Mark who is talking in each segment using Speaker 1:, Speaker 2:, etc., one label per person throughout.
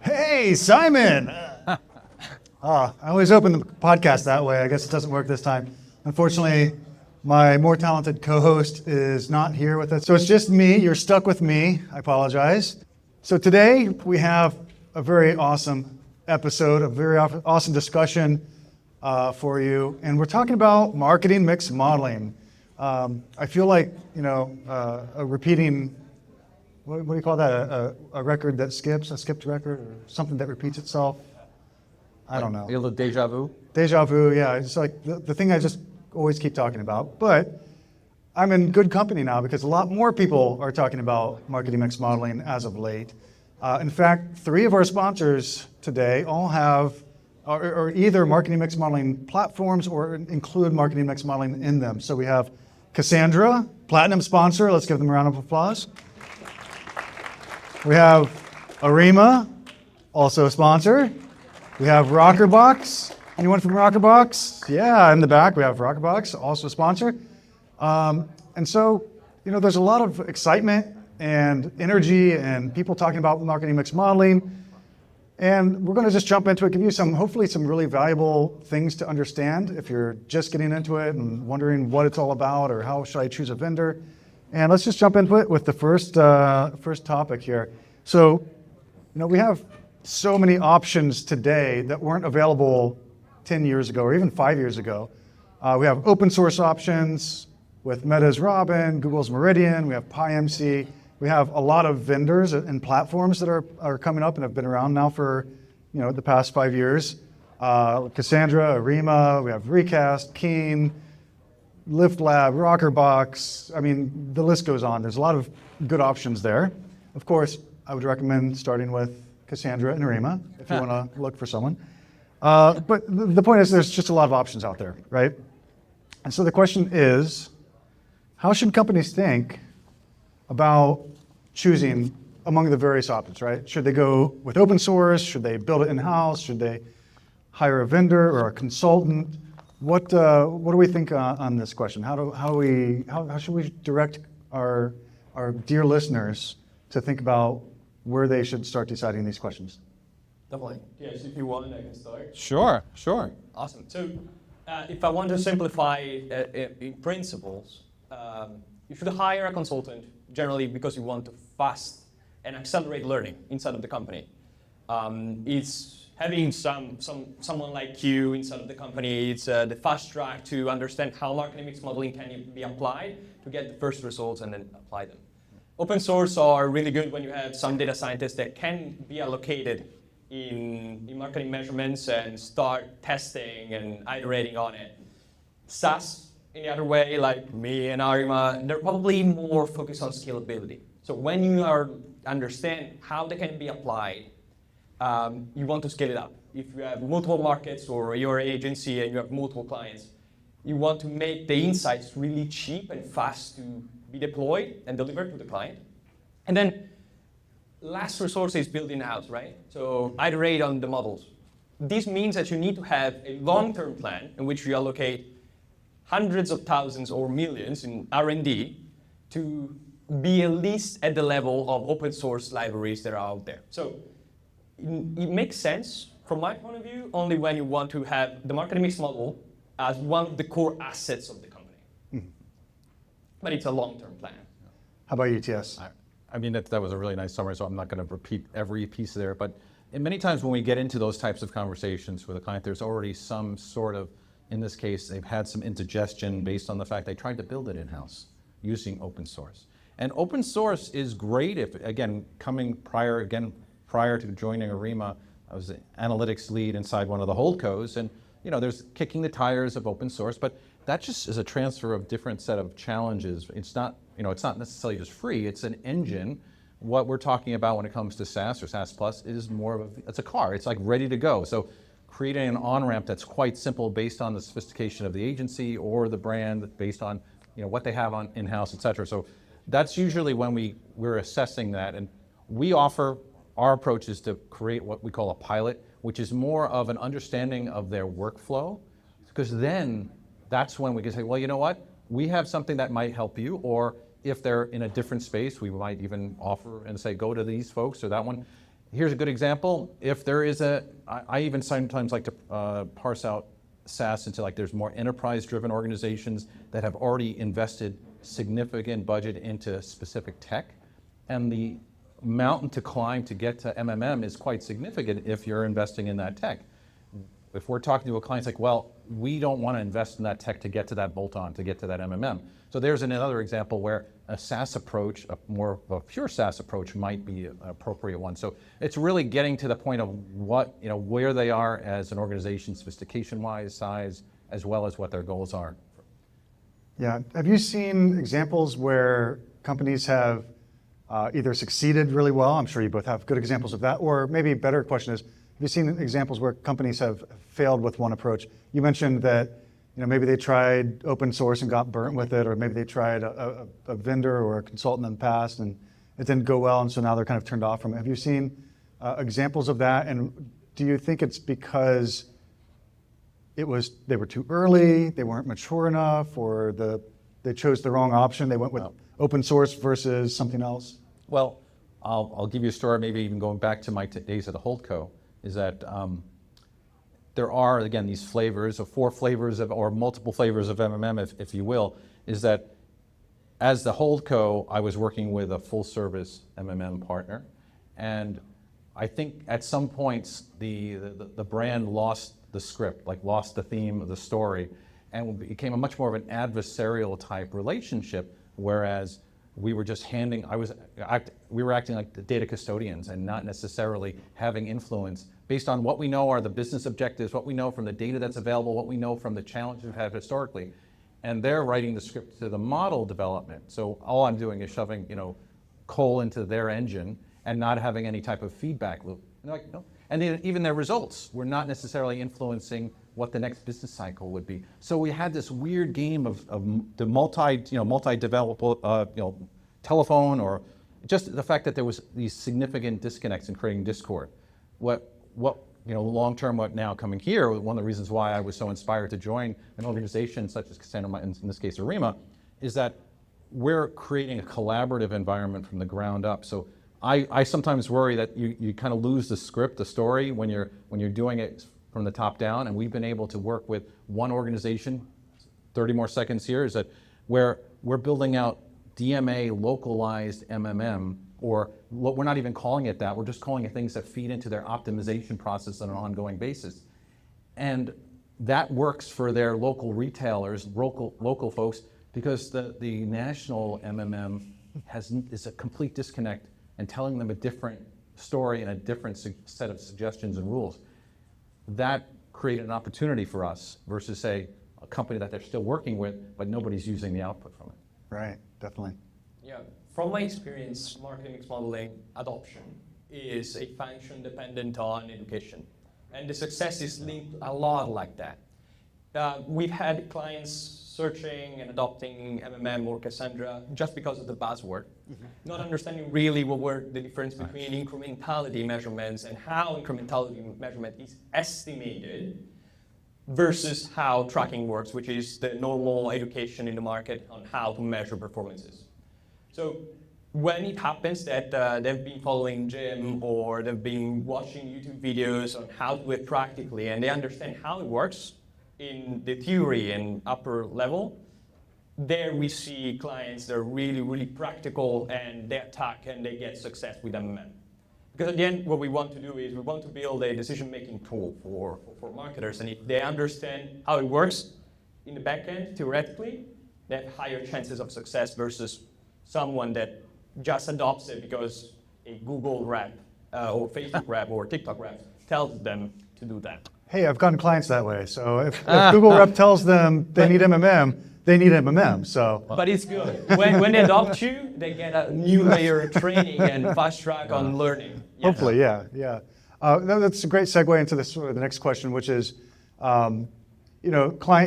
Speaker 1: Hey, Simon! I always open the podcast that way. I guess it doesn't work this time. Unfortunately, my more talented co-host is not here with us. So it's just me. You're stuck with me. I apologize. So today we have a very awesome episode, a very awesome discussion for you. And we're talking about marketing mix modeling. I feel like, a repeating, what do you call that? A record that skips, a skipped record, or something that repeats itself? I don't know.
Speaker 2: A little deja vu?
Speaker 1: Deja vu, yeah. It's like the thing I just always keep talking about. But I'm in good company now because a lot more people are talking about marketing mix modeling as of late. In fact, 3 of our sponsors today all have are either marketing mix modeling platforms or include marketing mix modeling in them. So we have Cassandra, platinum sponsor. Let's give them a round of applause. We have Arima, also a sponsor. We have Rockerbox. Anyone from Rockerbox? Yeah, in the back we have Rockerbox, also a sponsor. And so, there's a lot of excitement and energy and people talking about marketing mix modeling. And we're going to just jump into it, give you hopefully some really valuable things to understand if you're just getting into it and wondering what it's all about or how should I choose a vendor. And let's just jump into it with the first topic here. So, we have so many options today that weren't available 10 years ago or even 5 years ago. We have open source options with Meta's Robyn, Google's Meridian, we have PyMC. We have a lot of vendors and platforms that are coming up and have been around now for the past 5 years. Cassandra, Arima, we have Recast, Keen, LiftLab, Rockerbox. I mean, the list goes on. There's a lot of good options there. Of course, I would recommend starting with Cassandra and Arima if you want to look for someone. But the point is there's just a lot of options out there, right? And so the question is, how should companies think about choosing among the various options, right? Should they go with open source? Should they build it in-house? Should they hire a vendor or a consultant? What do we think on this question? How should we direct our dear listeners to think about where they should start deciding these questions?
Speaker 3: Definitely. Yes, if you want, I can start.
Speaker 2: Sure.
Speaker 3: Awesome. So if I want to simplify in principles, you should hire a consultant generally because you want to fast and accelerate learning inside of the company. It's having someone like you inside of the company. It's the fast track to understand how marketing mix modeling can be applied to get the first results and then apply them. Open source are really good when you have some data scientists that can be allocated in marketing measurements and start testing and iterating on it. SaaS, in the other way, like me and Arima, they're probably more focused on scalability. So when you understand how they can be applied, you want to scale it up. If you have multiple markets or your agency and you have multiple clients, you want to make the insights really cheap and fast to be deployed and delivered to the client. And then last resource is built in-house, right? So iterate on the models. This means that you need to have a long-term plan in which you allocate hundreds of thousands or millions in R&D to be at least at the level of open source libraries that are out there. So it makes sense from my point of view only when you want to have the marketing mix model as one of the core assets of the company. Mm-hmm. But it's a long-term plan.
Speaker 1: How about you, TS?
Speaker 2: I mean, that was a really nice summary, so I'm not going to repeat every piece there. But many times when we get into those types of conversations with a client, there's already some sort of, in this case, they've had some indigestion based on the fact they tried to build it in-house using open source. And open source is great if, again, prior to joining Arima, I was the analytics lead inside one of the holdcos, and there's kicking the tires of open source, but that just is a transfer of different set of challenges. It's not necessarily just free, it's an engine. What we're talking about when it comes to SaaS or SaaS Plus is it's a car, it's like ready to go. So creating an on-ramp that's quite simple based on the sophistication of the agency or the brand, based on what they have on in-house, et cetera. So that's usually when we're assessing that, and we offer our approach is to create what we call a pilot, which is more of an understanding of their workflow, because then that's when we can say, well, you know what? We have something that might help you, or if they're in a different space, we might even offer and say, go to these folks or that one. Here's a good example. If there is I even sometimes like to parse out SaaS into like there's more enterprise-driven organizations that have already invested significant budget into specific tech, and the mountain to climb to get to MMM is quite significant if you're investing in that tech. If we're talking to a client, it's like, well, we don't want to invest in that tech to get to that bolt-on, to get to that MMM. So there's another example where a SaaS approach, more of a pure SaaS approach, might be an appropriate one. So it's really getting to the point of what, where they are as an organization, sophistication-wise, size, as well as what their goals are.
Speaker 1: Yeah. Have you seen examples where companies have either succeeded really well? I'm sure you both have good examples of that. Or maybe a better question is, have you seen examples where companies have failed with one approach? You mentioned that maybe they tried open source and got burnt with it, or maybe they tried a vendor or a consultant in the past and it didn't go well, and so now they're kind of turned off from it. Have you seen examples of that? And do you think it's because they were too early, they weren't mature enough, or they chose the wrong option, they went with open source versus something else?
Speaker 2: Well, I'll give you a story, maybe even going back to my days at the Holdco, is that there are, again, these flavors, or 4 flavors or multiple flavors of MMM, if you will, is that as the Holdco, I was working with a full service MMM partner. And I think at some points, the brand lost the script, like lost the theme of the story, and became a much more of an adversarial type relationship, whereas we were just we were acting like the data custodians and not necessarily having influence based on what we know are the business objectives, what we know from the data that's available, what we know from the challenges we've had historically. And they're writing the script to the model development. So all I'm doing is shoving, coal into their engine and not having any type of feedback loop. And they're like, no. And even their results were not necessarily influencing what the next business cycle would be. So we had this weird game of the multi-develop, telephone, or just the fact that there was these significant disconnects in creating discord. What long term, what now coming here, one of the reasons why I was so inspired to join an organization such as Cassandra, in this case Arima, is that we're creating a collaborative environment from the ground up. So I sometimes worry that you kind of lose the script, the story, when you're doing it from the top down. And we've been able to work with one organization, 30 more seconds here, is that where we're building out DMA localized MMM, or we're not even calling it that, we're just calling it things that feed into their optimization process on an ongoing basis. And that works for their local retailers, local folks, because the national MMM is a complete disconnect and telling them a different story and a different set of suggestions and rules. That created an opportunity for us versus, say, a company that they're still working with, but nobody's using the output from it.
Speaker 1: Right, definitely.
Speaker 3: Yeah, from my experience, marketing mix modeling adoption is a function dependent on education. And the success is linked a lot like that. We've had clients searching and adopting MMM or Cassandra just because of the buzzword, not understanding really what were the difference between incrementality measurements and how incrementality measurement is estimated versus how tracking works, which is the normal education in the market on how to measure performances. So when it happens that they've been following Jim or they've been watching YouTube videos on how to do it practically and they understand how it works in the theory and upper level, there we see clients that are really, really practical and they attack and they get success with MMM. Because at the end, what we want to do is we want to build a decision-making tool for marketers, and if they understand how it works in the back end, theoretically, they have higher chances of success versus someone that just adopts it because a Google rep or Facebook rep or TikTok rep tells them to do that.
Speaker 1: Hey, I've gotten clients that way. So if Google rep tells them they need MMM, they need MMM. So,
Speaker 3: but it's good. When they adopt you, they get a new layer of training and fast track on learning. Yes.
Speaker 1: Hopefully, yeah. That's a great segue into the next question, which is, client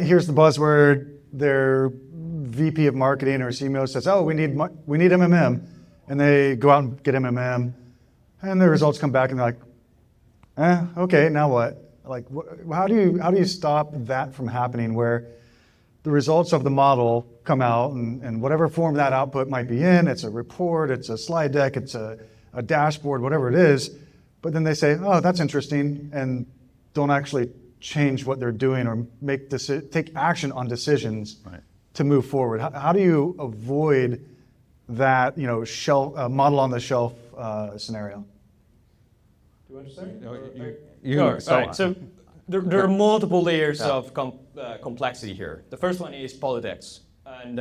Speaker 1: hears the buzzword, their VP of marketing or CMO says, "Oh, we need MMM," and they go out and get MMM, and the results come back and they're like, okay, now what? Like, how do you stop that from happening, where the results of the model come out and whatever form that output might be in, it's a report, it's a slide deck, it's a dashboard, whatever it is, but then they say, oh, that's interesting, and don't actually change what they're doing or take action on decisions to move forward. How do you avoid that, model on the shelf scenario?
Speaker 3: Do you want to start?
Speaker 2: You
Speaker 3: Sure. So there are multiple layers of complexity here. The first one is politics. And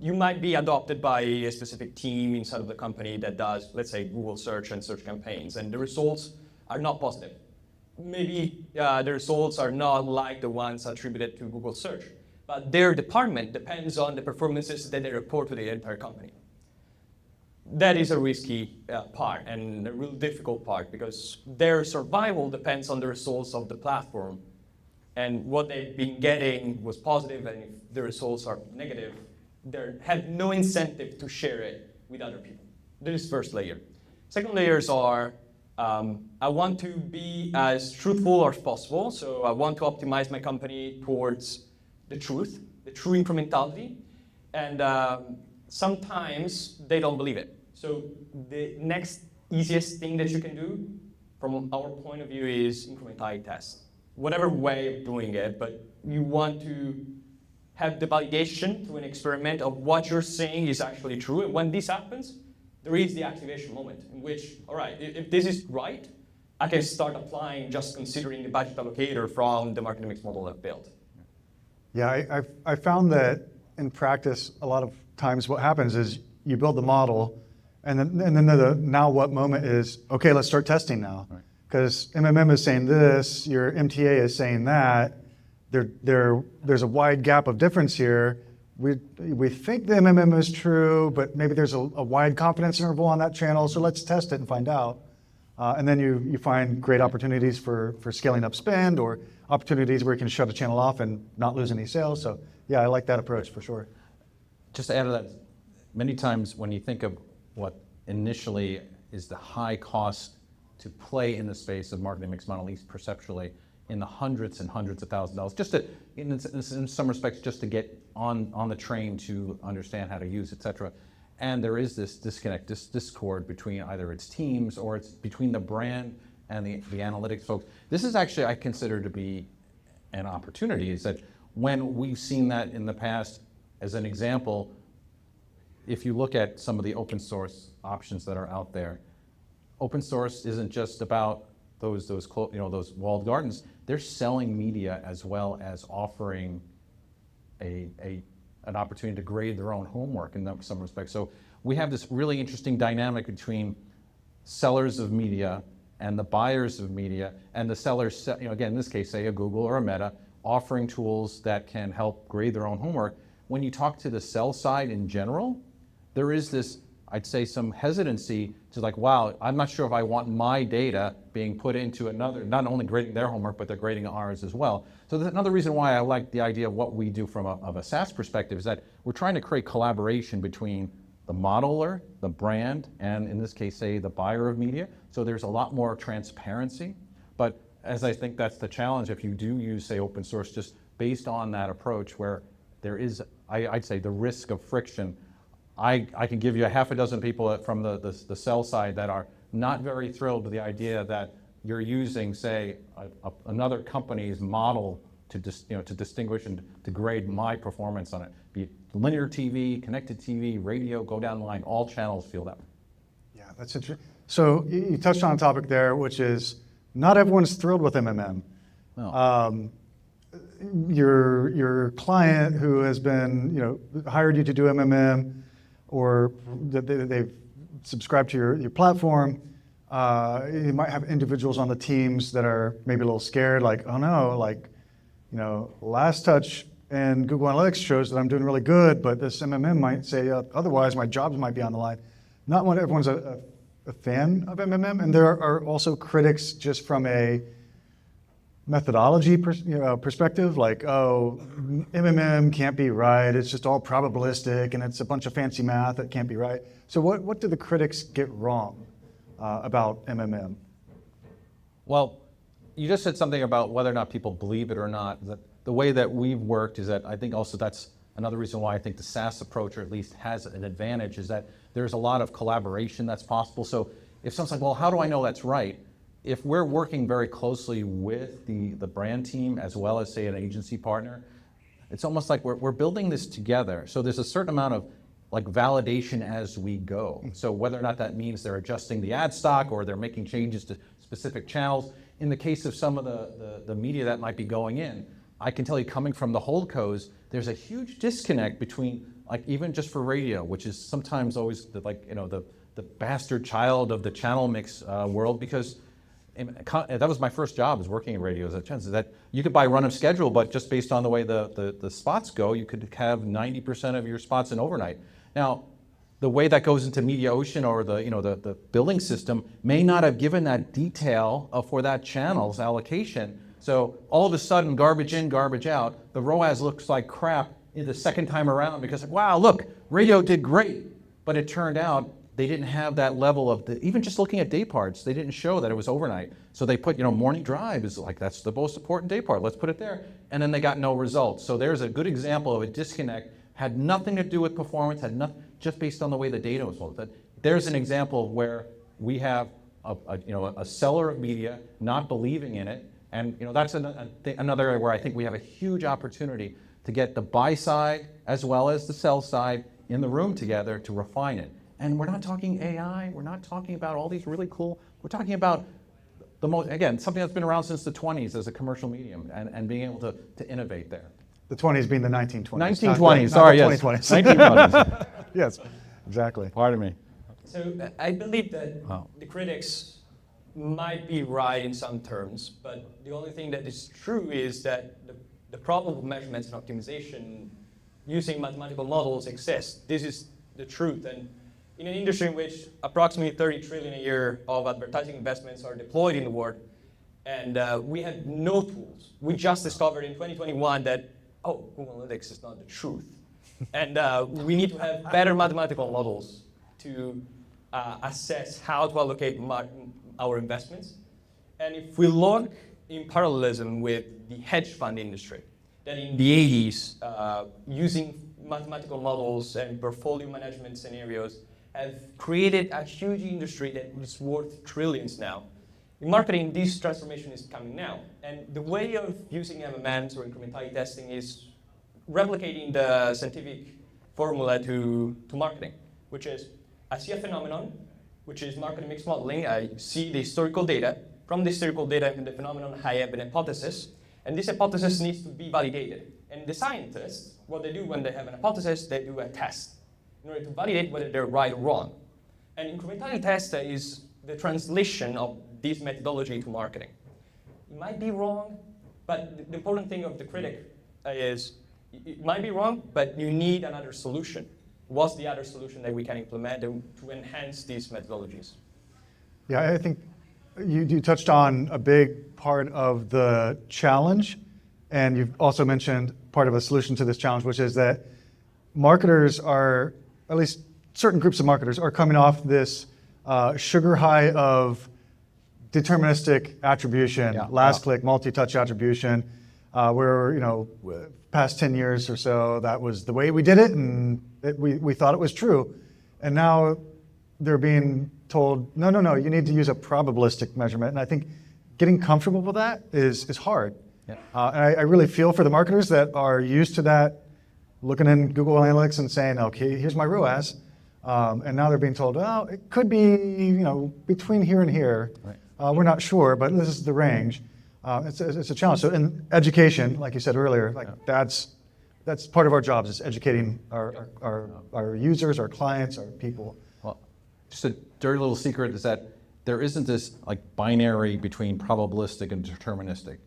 Speaker 3: you might be adopted by a specific team inside of the company that does, let's say, Google search and search campaigns, and the results are not positive. Maybe the results are not like the ones attributed to Google search, but their department depends on the performances that they report to the entire company. That is a risky part and a real difficult part because their survival depends on the results of the platform. And what they've been getting was positive, and if the results are negative, they have no incentive to share it with other people. That is first layer. Second layers are, I want to be as truthful as possible, so I want to optimize my company towards the truth, the true incrementality, and sometimes they don't believe it. So the next easiest thing that you can do, from our point of view, is incrementality test. Whatever way of doing it, but you want to have the validation through an experiment of what you're saying is actually true. And when this happens, there is the activation moment in which, all right, if this is right, I can start applying just considering the budget allocator from the marketing mix model I've built.
Speaker 1: Yeah, I found that in practice, a lot of times what happens is you build the model, and then the now what moment is, okay, let's start testing now. Because MMM is saying this, your MTA is saying that. There's a wide gap of difference here. We think the MMM is true, but maybe there's a wide confidence interval on that channel, so let's test it and find out. And then you find great opportunities for scaling up spend or opportunities where you can shut a channel off and not lose any sales. So yeah, I like that approach for sure.
Speaker 2: Just to add to that, many times when you think of what initially is the high cost to play in the space of marketing mix model, at least perceptually, in the hundreds and hundreds of thousands of dollars, just to, in some respects, just to get on the train to understand how to use, et cetera. And there is this disconnect, this discord between either its teams or it's between the brand and the analytics folks. This is actually, I consider to be an opportunity, is that when we've seen that in the past, as an example, if you look at some of the open source options that are out there, open source isn't just about those walled gardens. They're selling media as well as offering an opportunity to grade their own homework in some respects. So we have this really interesting dynamic between sellers of media and the buyers of media, and the sellers, again, in this case, say a Google or a Meta, offering tools that can help grade their own homework. When you talk to the sell side in general, there is this, I'd say, some hesitancy to like, wow, I'm not sure if I want my data being put into another, not only grading their homework, but they're grading ours as well. So that's another reason why I like the idea of what we do from a SaaS perspective, is that we're trying to create collaboration between the modeler, the brand, and in this case, say, the buyer of media. So there's a lot more transparency. But as I think that's the challenge, if you do use, say, open source, just based on that approach where there is, I'd say, the risk of friction. I can give you a half a dozen people from the sell side that are not very thrilled with the idea that you're using, say, another company's model to distinguish and to grade my performance on it. Be it linear TV, connected TV, radio, go down the line, all channels feel that way.
Speaker 1: Yeah, that's interesting. So you touched on a topic there, which is not everyone's thrilled with MMM.
Speaker 2: No.
Speaker 1: Your client who has been, hired you to do MMM, or they've subscribed to your platform, you might have individuals on the teams that are maybe a little scared, like, oh no, last touch and Google Analytics shows that I'm doing really good, but this MMM might say otherwise, my jobs might be on the line. Not when everyone's a fan of MMM, and there are also critics just from a methodology perspective, like, oh, MMM can't be right, it's just all probabilistic, and it's a bunch of fancy math that can't be right. So what do the critics get wrong about MMM?
Speaker 2: Well, you just said something about whether or not people believe it or not. That the way that we've worked is that I think also that's another reason why I think the SaaS approach, or at least has an advantage, is that there's a lot of collaboration that's possible. So if someone's like, well, how do I know that's right? if we're working very closely with the brand team as well as, say, an agency partner, it's almost like we're building this together. So there's a certain amount of like validation as we go. So whether or not that means they're adjusting the ad stock or they're making changes to specific channels. In the case of some of the media that might be going in, I can tell you, coming from the holdcos, there's a huge disconnect between, like, even just for radio, which is sometimes always the bastard child of the channel mix world, because that was my first job, is working in radio. As a chance that you could buy run of schedule, but just based on the way the spots go, you could have 90% of your spots in overnight. Now, the way that goes into Mediaocean or the billing system may not have given that detail for that channel's allocation. So all of a sudden, garbage in, garbage out, the ROAS looks like crap the second time around because, wow, look, radio did great, but it turned out they didn't have that level of even just looking at day parts, they didn't show that it was overnight. So they put, morning drive is like, that's the most important day part, let's put it there. And then they got no results. So there's a good example of a disconnect, had nothing to do with performance, had nothing, just based on the way the data was loaded. There's an example of where we have a seller of media not believing in it, and that's another area where I think we have a huge opportunity to get the buy side as well as the sell side in the room together to refine it. And we're not talking AI, we're not talking about all these really cool, we're talking about something that's been around since the 20s as a commercial medium, and being able to innovate there.
Speaker 1: The 20s being the 1920s.
Speaker 2: 1920s, sorry,
Speaker 1: not
Speaker 2: yes.
Speaker 1: the 2020s.
Speaker 2: 1920s.
Speaker 1: Yes, exactly.
Speaker 2: Pardon me.
Speaker 3: So I believe that the critics might be right in some terms, but the only thing that is true is that the problem of measurements and optimization using mathematical models exists. This is the truth. And in an industry in which approximately 30 trillion a year of advertising investments are deployed in the world, and we had no tools. We just discovered in 2021 that, Google Analytics is not the truth. And we need to have better mathematical models to assess how to allocate our investments. And if we look in parallelism with the hedge fund industry, that in the 80s, using mathematical models and portfolio management scenarios have created a huge industry that is worth trillions now. In marketing, this transformation is coming now. And the way of using MMMs or incrementality testing is replicating the scientific formula to marketing, which is I see a phenomenon, which is marketing mix modeling. I see the historical data. From the historical data and the phenomenon, I have an hypothesis. And this hypothesis needs to be validated. And the scientists, what they do when they have an hypothesis, they do a test in order to validate whether they're right or wrong. And incrementality test is the translation of this methodology to marketing. It might be wrong, but the important thing of the critic is it might be wrong, but you need another solution. What's the other solution that we can implement to enhance these methodologies?
Speaker 1: Yeah, I think you touched on a big part of the challenge, and you've also mentioned part of a solution to this challenge, which is that marketers are, at least certain groups of marketers, are coming off this sugar high of deterministic attribution, last click, multi-touch attribution, where past 10 years or so, that was the way we did it, and we thought it was true. And now they're being told, no, you need to use a probabilistic measurement. And I think getting comfortable with that is hard. Yeah. And I really feel for the marketers that are used to that, looking in Google Analytics and saying, okay, here's my ROAS. And now they're being told, well, it could be between here and here. Right. We're not sure, but this is the range. It's a challenge. So in education, like you said earlier, that's part of our jobs, is educating our users, our clients, our people.
Speaker 2: Well, just a dirty little secret is that there isn't this binary between probabilistic and deterministic.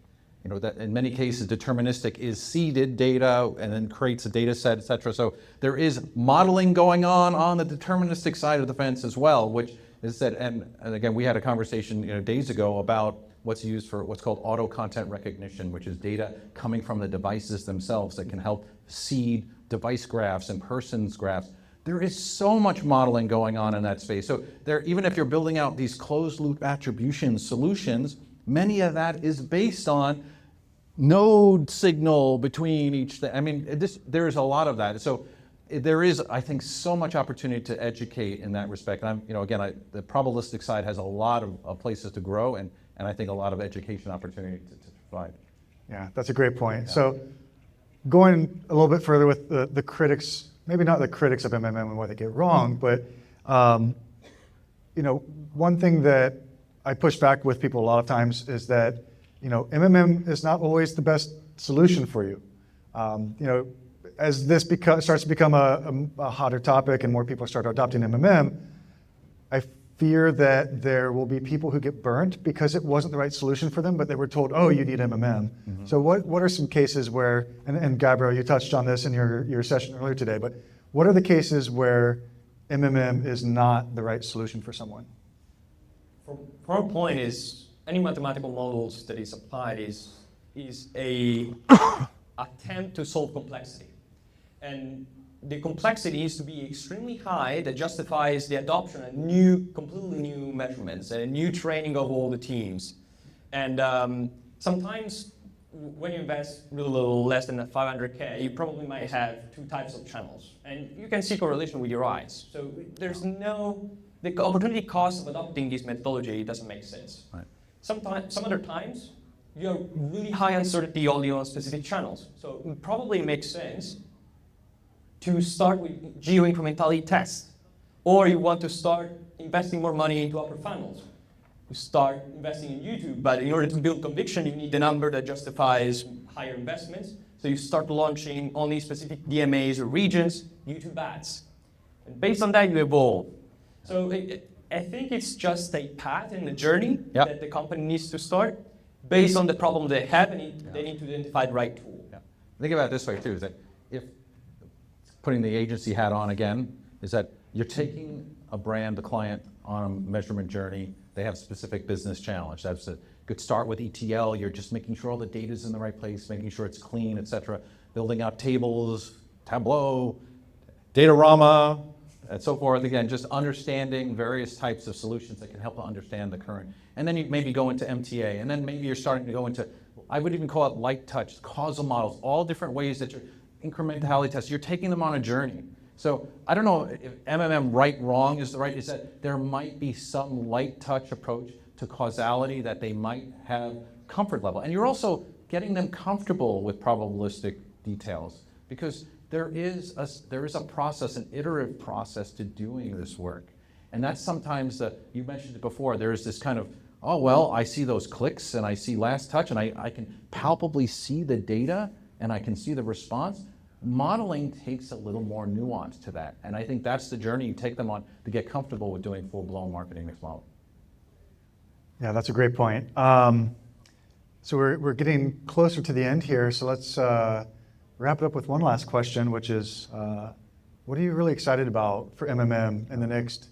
Speaker 2: That in many cases, deterministic is seeded data and then creates a data set, et cetera. So there is modeling going on the deterministic side of the fence as well, which is that, and again, we had a conversation days ago about what's used for what's called auto content recognition, which is data coming from the devices themselves that can help seed device graphs and persons graphs. There is so much modeling going on in that space. So even if you're building out these closed loop attribution solutions, many of that is based on node signal between each thing. I mean, there is a lot of that. So there is, I think, so much opportunity to educate in that respect. And the probabilistic side has a lot of places to grow, and and I think a lot of education opportunity to provide.
Speaker 1: Yeah, that's a great point. So going a little bit further with the critics, maybe not the critics of MMM and what they get wrong, but one thing that I push back with people a lot of times is that MMM is not always the best solution for you. As this starts to become a hotter topic and more people start adopting MMM, I fear that there will be people who get burnt because it wasn't the right solution for them, but they were told, oh, you need MMM. Mm-hmm. So what are some cases where, and Gabriel, you touched on this in your session earlier today, but what are the cases where MMM is not the right solution for someone?
Speaker 3: From our point is, any mathematical models that is applied is a attempt to solve complexity. And the complexity needs to be extremely high that justifies the adoption of completely new measurements and a new training of all the teams. And sometimes when you invest really little, less than $500K, you probably might have two types of channels. And you can see correlation with your eyes. So there's the opportunity cost of adopting this methodology doesn't make sense.
Speaker 2: Right.
Speaker 3: Some other times, you have really high uncertainty only on specific channels. So it probably makes sense to start with geo-incrementality tests. Or you want to start investing more money into upper funnels. You start investing in YouTube, but in order to build conviction, you need a number that justifies higher investments. So you start launching only specific DMAs or regions, YouTube ads. And based on that, you evolve. So I think it's just a path and a journey that the company needs to start based on the problem they have, and they need to identify the right tool.
Speaker 2: Yeah. Think about it this way too, is that if putting the agency hat on again, is that you're taking a brand, a client on a measurement journey, they have specific business challenge. That's a good start with ETL, you're just making sure all the data's in the right place, making sure it's clean, et cetera, building out tables, Tableau, Datarama, and so forth. Again, just understanding various types of solutions that can help to understand the current. And then you maybe go into MTA, and then maybe you're starting to go into, I would even call it light touch, causal models, all different ways that you're incrementality tests. You're taking them on a journey. So I don't know if MMM right, wrong is the right, is that there might be some light touch approach to causality that they might have comfort level. And you're also getting them comfortable with probabilistic details, because there is a process, an iterative process to doing this work. And that's sometimes, you mentioned it before, there's this kind of, oh, well, I see those clicks and I see last touch and I can palpably see the data and I can see the response. Modeling takes a little more nuance to that. And I think that's the journey you take them on to get comfortable with doing full-blown marketing mix model.
Speaker 1: Yeah, that's a great point. So we're getting closer to the end here, so let's wrap it up with one last question, which is, what are you really excited about for MMM in the next,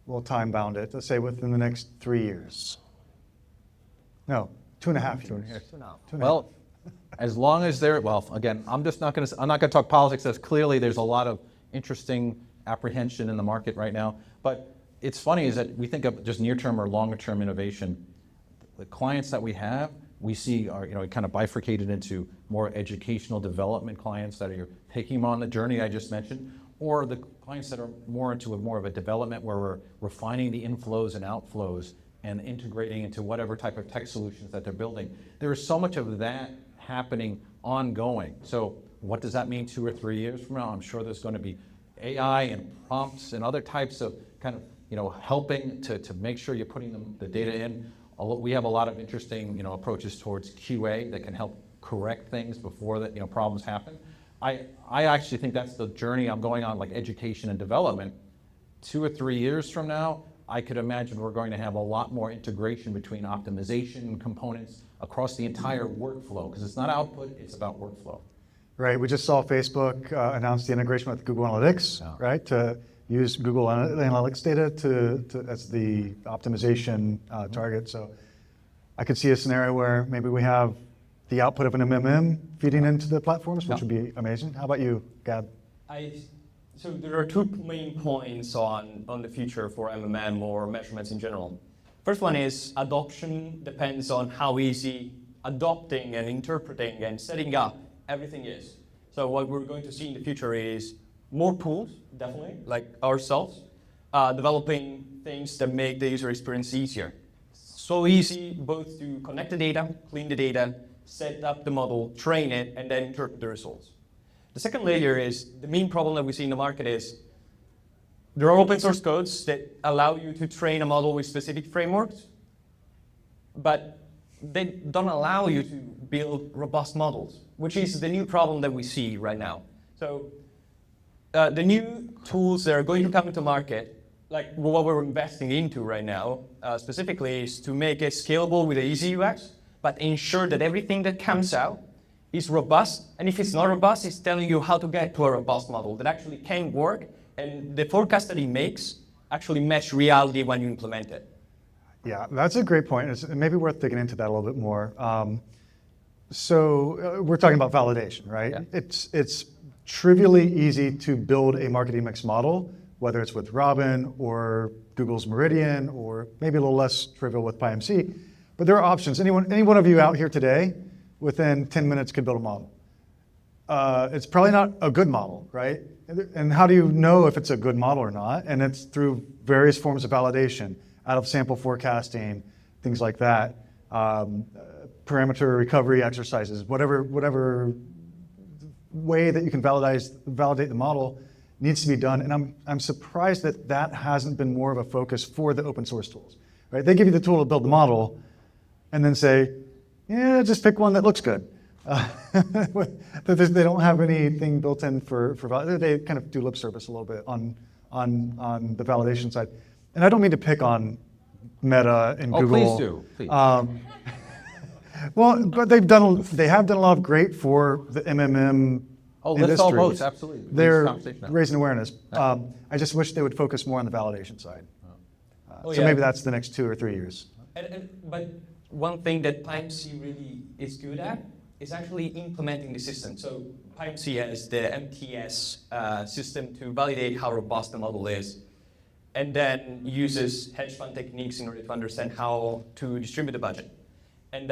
Speaker 1: we'll time bound it, let's say within the next 3 years? No, 2.5 years.
Speaker 2: Well, as long as again, I'm not going to talk politics, as clearly there's a lot of interesting apprehension in the market right now. But it's funny is that we think of just near-term or longer-term innovation. The clients that we have, we see are kind of bifurcated into more educational development clients that are taking them on the journey I just mentioned, or the clients that are more into more of a development where we're refining the inflows and outflows and integrating into whatever type of tech solutions that they're building. There is so much of that happening ongoing. So what does that mean 2 or 3 years from now? I'm sure there's going to be AI and prompts and other types of kind of helping to make sure you're putting the data in. We have a lot of interesting approaches towards QA that can help correct things before that problems happen. I actually think that's the journey I'm going on, like education and development. 2 or 3 years from now, I could imagine we're going to have a lot more integration between optimization components across the entire workflow, because it's not output, it's about workflow.
Speaker 1: Right, we just saw Facebook announce the integration with Google Analytics, right, to use Google Analytics data as the optimization target. So I could see a scenario where maybe we have the output of an MMM feeding into the platforms, which would be amazing. How about you, Gab?
Speaker 3: So there are 2 main points on the future for MMM or measurements in general. First one is adoption depends on how easy adopting and interpreting and setting up everything is. So what we're going to see in the future is more tools, definitely, like ourselves, developing things that make the user experience easier. so easy both to connect the data, clean the data, set up the model, train it, and then interpret the results. The second layer is the main problem that we see in the market is there are open source codes that allow you to train a model with specific frameworks, but they don't allow you to build robust models, which is the new problem that we see right now. So the new tools that are going to come into market, like what we're investing into right now, specifically is to make it scalable with an easy UX, but ensure that everything that comes out is robust. And if it's not robust, it's telling you how to get to a robust model that actually can work, and the forecast that it makes actually match reality when you implement it.
Speaker 1: Yeah, that's a great point. It's maybe worth digging into that a little bit more. We're talking about validation, right?
Speaker 2: Yeah.
Speaker 1: It's trivially easy to build a marketing mix model, whether it's with Robyn or Google's Meridian, or maybe a little less trivial with PyMC. But there are options. Any one of you out here today, within 10 minutes could build a model. It's probably not a good model, right? And how do you know if it's a good model or not? And it's through various forms of validation, out of sample forecasting, things like that, parameter recovery exercises, whatever way that you can validate the model needs to be done. And I'm surprised that hasn't been more of a focus for the open source tools, right? They give you the tool to build the model and then say, yeah, just pick one that looks good. They don't have anything built in for validation. They kind of do lip service a little bit on the validation side. And I don't mean to pick on Meta and Google.
Speaker 2: Please do. Please.
Speaker 1: Well, but they have done a lot of great for the MMM
Speaker 2: Let's
Speaker 1: industry.
Speaker 2: all vote, absolutely.
Speaker 1: They're raising awareness. I just wish they would focus more on the validation side. So maybe that's the next 2 or 3 years.
Speaker 3: But one thing that PyMC really is good at is actually implementing the system. So PyMC has the MTS system to validate how robust the model is, and then uses hedge fund techniques in order to understand how to distribute the budget. And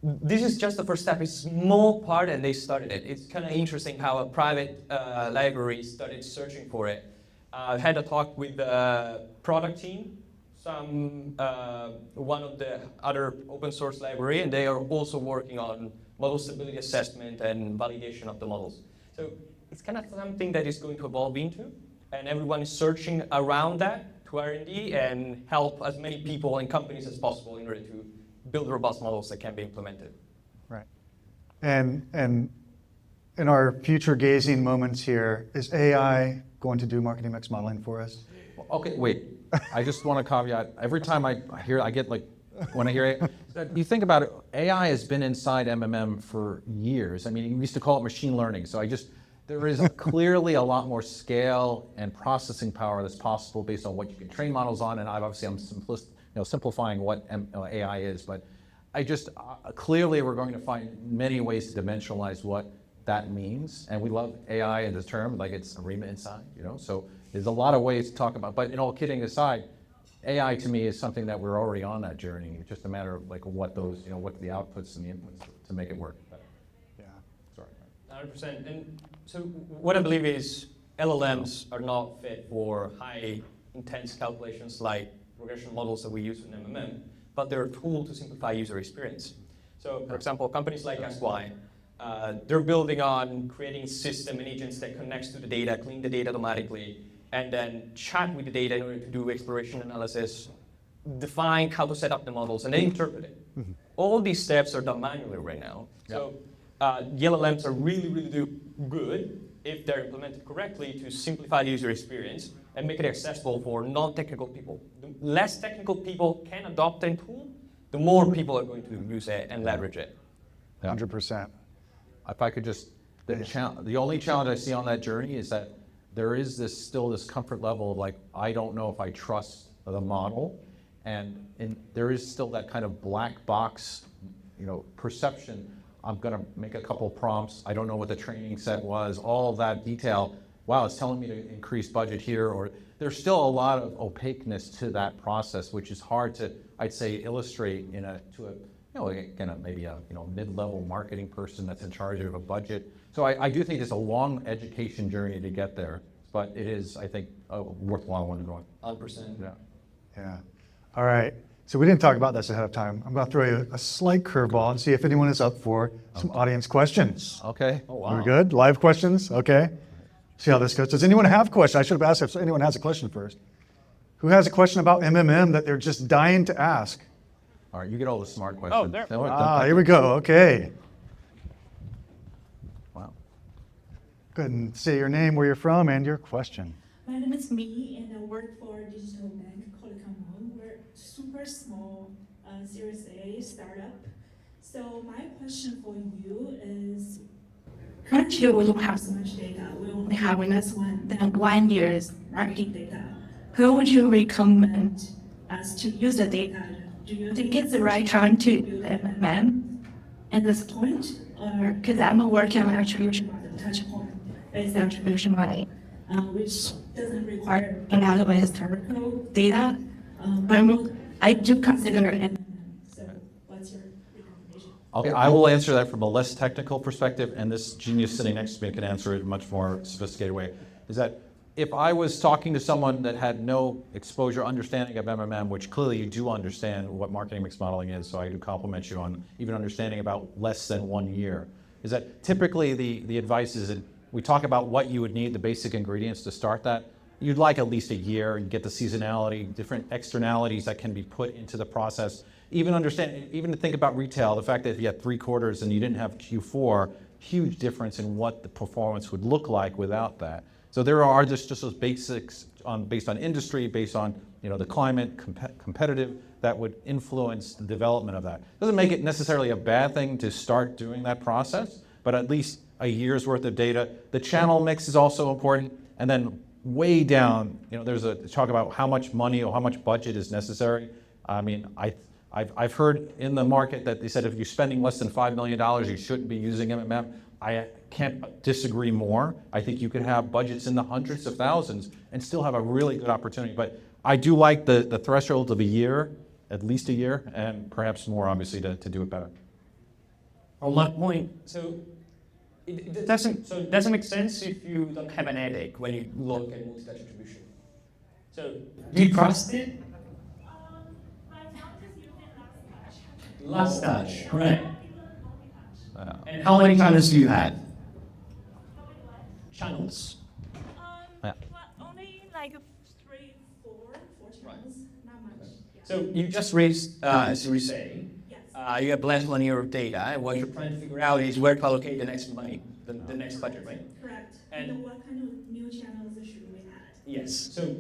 Speaker 3: this is just the first step. It's a small part, and they started it. It's kind of interesting how a private library started searching for it. I had a talk with the product team, one of the other open source library, and they are also working on model stability assessment and validation of the models. So it's kind of something that is going to evolve into, and everyone is searching around that to R&D and help as many people and companies as possible in order to build robust models that can be implemented.
Speaker 1: Right. And in our future gazing moments here, is AI going to do marketing mix modeling for us?
Speaker 2: Okay, wait. I just want to caveat. Every time I get like, when I hear it, you think about it, AI has been inside MMM for years. I mean, we used to call it machine learning. So there is clearly a lot more scale and processing power that's possible based on what you can train models on. And I'm simplifying what AI is, but clearly we're going to find many ways to dimensionalize what that means. And we love AI as a term, like it's Arima inside, so there's a lot of ways to talk about, but all kidding aside, AI to me is something that we're already on that journey. It's just a matter of like what those, what the outputs and the inputs to make it work better.
Speaker 1: Yeah.
Speaker 2: Sorry.
Speaker 3: 100%. And so what I believe is LLMs are not fit for high intense calculations like regression models that we use in MMM, but they're a tool to simplify user experience. So for example, companies like SY, they're building on creating system and agents that connects to the data, clean the data automatically, and then chat with the data in order to do exploration analysis, define how to set up the models, and then interpret it. Mm-hmm. All these steps are done manually right now. Yeah. So the LLMs are really good if they're implemented correctly to simplify the user experience and make it accessible for non-technical people. The less technical people can adopt a tool, the more people are going to use it and leverage it.
Speaker 1: 100%.
Speaker 2: If I could just, the only challenge I see on that journey is that there is still this comfort level of like, I don't know if I trust the model, and there is still that kind of black box, perception. I'm going to make a couple prompts. I don't know what the training set was, all of that detail. Wow, it's telling me to increase budget here, or there's still a lot of opaqueness to that process, which is hard to, I'd say, illustrate maybe a mid-level marketing person that's in charge of a budget. So I do think it's a long education journey to get there, but it is, I think, a worthwhile one to go on.
Speaker 3: 100%.
Speaker 2: Yeah.
Speaker 1: Yeah. All right. So we didn't talk about this ahead of time. I'm going to throw you a slight curveball and see if anyone is up for some audience questions.
Speaker 2: Okay.
Speaker 3: Oh, wow.
Speaker 1: We're good? Live questions? Okay. See how this goes. Does anyone have a question? I should have asked if anyone has a question first. Who has a question about MMM that they're just dying to ask?
Speaker 2: All right, you get all the smart questions.
Speaker 3: there.
Speaker 1: Here we go. Okay.
Speaker 2: Wow.
Speaker 1: Go ahead and say your name, where you're from, and your question.
Speaker 4: My name is Mi, and I work for a digital bank called Camon. We're super small Series A startup. So my question for you is, currently we don't have so much data. We only have less than 1 year's marketing data. Who would you recommend us to use the data? Do you think it's the right time to do MMM at this point? Or because I'm working on attribution model, touch point based attribution model, which doesn't require a lot of historical data. But I do consider MMM. So what's your recommendation?
Speaker 2: Okay, I will answer that from a less technical perspective, and this genius sitting next to me can answer it in a much more sophisticated way. Is that if I was talking to someone that had no exposure, understanding of MMM, which clearly you do understand what marketing mix modeling is, so I do compliment you on even understanding about less than 1 year, is that typically the advice is that we talk about what you would need, the basic ingredients to start that. You'd like at least a year and get the seasonality, different externalities that can be put into the process. Even to think about retail, the fact that if you had 3 quarters and you didn't have Q4, huge difference in what the performance would look like without that. So there are just those basics based on industry, based on the climate, competitive, that would influence the development of that. Doesn't make it necessarily a bad thing to start doing that process, but at least a year's worth of data. The channel mix is also important, and then way down, there's a talk about how much money or how much budget is necessary. I mean, I've heard in the market that they said if you're spending less than $5 million, you shouldn't be using MMM. I can't disagree more. I think you could have budgets in the hundreds of thousands and still have a really good opportunity. But I do like the threshold of a year, at least a year, and perhaps more, obviously, to do it better.
Speaker 3: On that point, so it doesn't make sense if you don't have an headache when you look at multi-touch attribution. So do you trust it? Last touch, right. And how many channels do you have? Channels.
Speaker 2: Yeah.
Speaker 4: Well, only like 3, 4 channels, not much. Yeah.
Speaker 3: So you just raised Series A.
Speaker 4: Yes.
Speaker 3: You have less 1 year of data, and what you're trying to figure out is where to allocate the next money, the next budget, right?
Speaker 4: Correct.
Speaker 3: And-
Speaker 4: And what kind of new channels should we add?
Speaker 3: Yes. So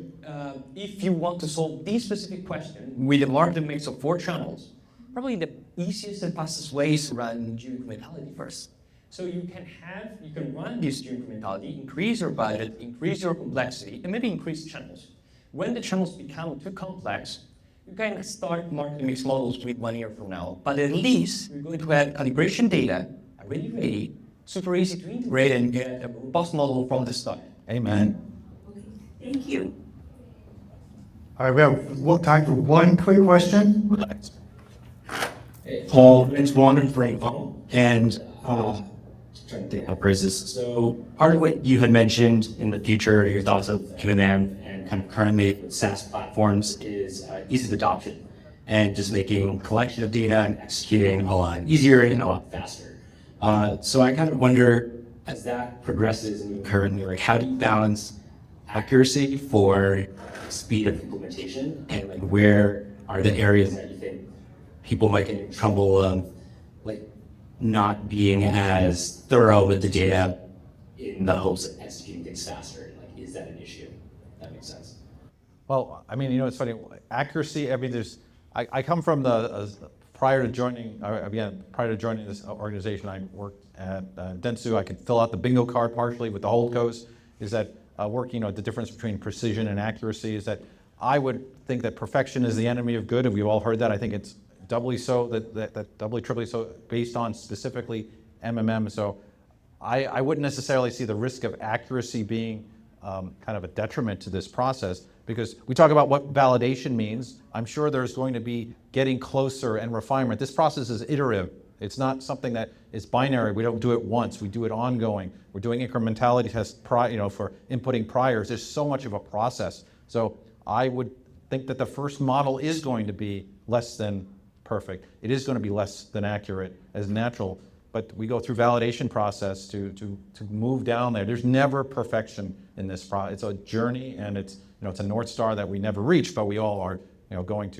Speaker 3: if you want to solve this specific question with a marketing mix of 4 channels, probably the easiest and fastest way is to run geo-incrementality first. So you can run this geo-incrementality, increase your budget, increase your complexity, and maybe increase channels. When the channels become too complex, you can start marketing mix models with 1 year from now. But at least you're going to have calibration data already ready, super easy to integrate and get a robust model from the start.
Speaker 2: Amen.
Speaker 4: Okay. Thank you.
Speaker 1: All right, we have time for one quick question.
Speaker 5: Paul, it's Juan Franco, and trying to think of phrases. So part of what you had mentioned in the future, your thoughts of MMM and kind of currently SaaS platforms is ease of adoption and just making collection of data and executing a lot easier and a lot faster. So I kind of wonder, as that progresses and currently, like how do you balance accuracy for speed of implementation, and like where are the areas that you think people might get in trouble like not being as thorough with the data in the hopes of executing things faster? Like, is that an issue? That makes sense.
Speaker 2: Well, I mean, it's funny. Accuracy. I mean, I come from prior to joining this organization, I worked at Dentsu. I could fill out the bingo card partially with the holdcos. Is that working? The difference between precision and accuracy is that I would think that perfection is the enemy of good, and we've all heard that. I think it's doubly so, that doubly, triply so, based on specifically MMM. So I wouldn't necessarily see the risk of accuracy being kind of a detriment to this process, because we talk about what validation means. I'm sure there's going to be getting closer and refinement. This process is iterative. It's not something that is binary. We don't do it once. We do it ongoing. We're doing incrementality tests for inputting priors. There's so much of a process. So I would think that the first model is going to be less than perfect. It is going to be less than accurate as natural, but we go through validation process to move down there. There's never perfection in this process. It's a journey, and it's a North Star that we never reach, but we all are going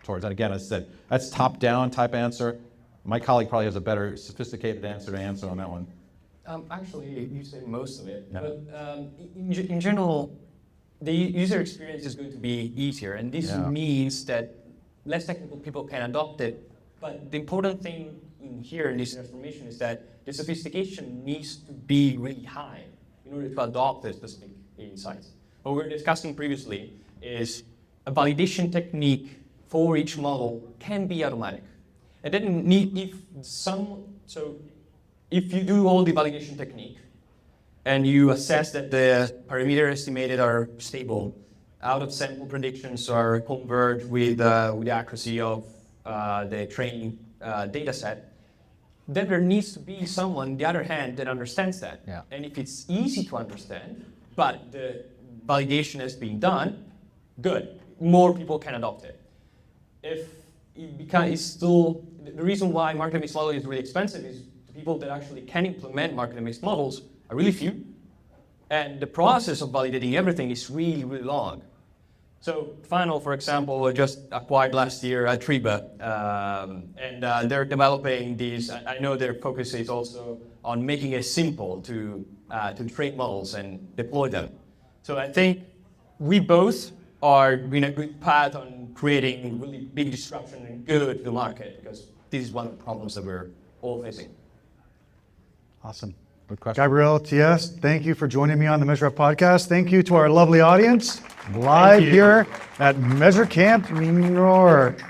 Speaker 2: towards. And again, as I said, that's top-down type answer. My colleague probably has a better sophisticated answer on that one.
Speaker 3: Actually, you said most of it,
Speaker 2: Yeah.
Speaker 3: but in general, the user experience is going to be easier, and this
Speaker 2: Yeah.
Speaker 3: means that less technical people can adopt it. But the important thing in here in this transformation is that the sophistication needs to be really high in order to adopt the specific insights. What we were discussing previously is a validation technique for each model can be automatic. And then if you do all the validation technique and you assess that the parameter estimated are stable, out of sample predictions are converge with the accuracy of the training data set, then there needs to be someone, on the other hand, that understands that.
Speaker 2: Yeah.
Speaker 3: And if it's easy to understand, but the validation is being done, good. More people can adopt it. If it's still, the reason why market-based modeling is really expensive is the people that actually can implement market-based models are really few. And the process of validating everything is really, really long. So Final, for example, just acquired last year Arima, and they're developing these. I know their focus is also on making it simple to train models and deploy them. So I think we both are in a good path on creating really big disruption and good to the market, because this is one of the problems that we're all facing.
Speaker 1: Awesome.
Speaker 2: Good question.
Speaker 1: Gabriel, TS, thank you for joining me on the Measure Up podcast. Thank you to our lovely audience live here at MeasureCamp New York.